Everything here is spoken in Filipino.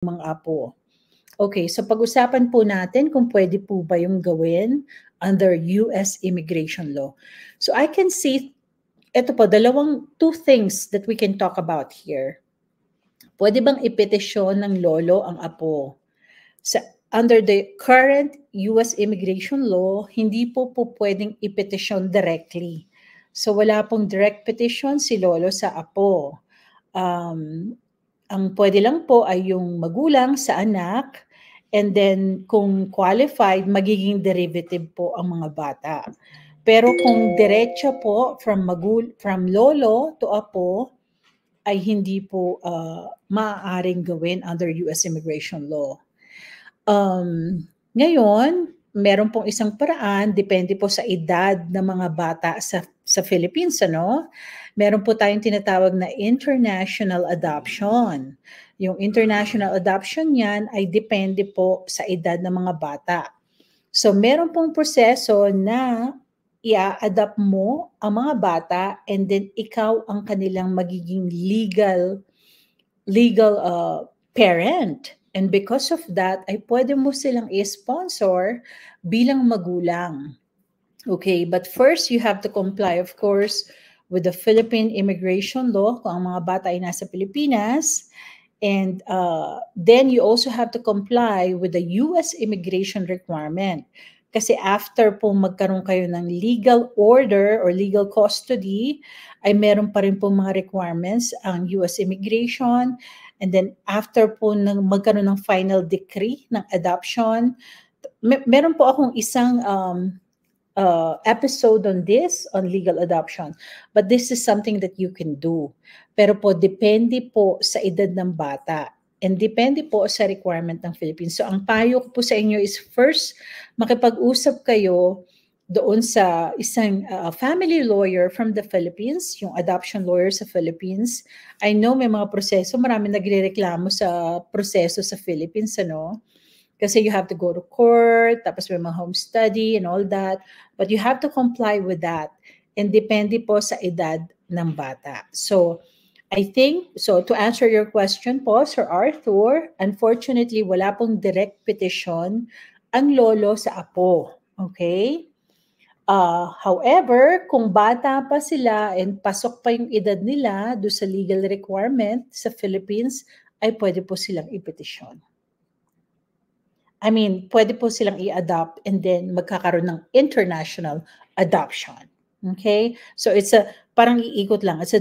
mga apo. Okay, so pag-usapan po natin kung pwede po ba yung gawin under US immigration law. So I can see, ito po, two things that we can talk about here. Pwede bang ipetisyon ng lolo ang apo? Under the current US immigration law, hindi po pwedeng ipetisyon directly. So wala pong direct petition si lolo sa apo. Ang pwede lang po ay yung magulang sa anak, and then kung qualified, magiging derivative po ang mga bata. Pero kung diretso po from lolo to apo, ay hindi po maaaring gawin under US immigration law. Ngayon, meron pong isang paraan, depende po sa edad ng mga bata sa Philippines, ano? Meron po tayong tinatawag na international adoption. Yung international adoption yan ay depende po sa edad ng mga bata. So, meron pong proseso na i-adapt mo ang mga bata and then ikaw ang kanilang magiging legal parent. And because of that, ay pwede mo silang i-sponsor bilang magulang. Okay, but first you have to comply, of course, with the Philippine immigration law kung ang mga bata ay nasa Pilipinas. And then you also have to comply with the US immigration requirement. Kasi after po magkaroon kayo ng legal order or legal custody, ay meron pa rin po mga requirements ang US immigration. And then after po magkaroon ng final decree ng adoption, meron po akong isang episode on this, on legal adoption. But this is something that you can do. Pero po, depende po sa edad ng bata. And depende po sa requirement ng Philippines. So, ang payo ko po sa inyo is first, makipag-usap kayo doon sa isang family lawyer from the Philippines, yung adoption lawyer sa Philippines. I know may mga proseso, marami nagrereklamo sa proseso sa Philippines, ano? Kasi you have to go to court, tapos may mga home study and all that. But you have to comply with that. And depende po sa edad ng bata. So, I think, so to answer your question po, Sir Arthur, unfortunately, wala pong direct petition ang lolo sa apo. Okay? However, kung bata pa sila and pasok pa yung edad nila do sa legal requirement sa Philippines, ay pwede po silang ipetisyon. I mean, pwede po silang i-adopt and then magkakaroon ng international adoption. Okay? So it's parang iikot lang. It's a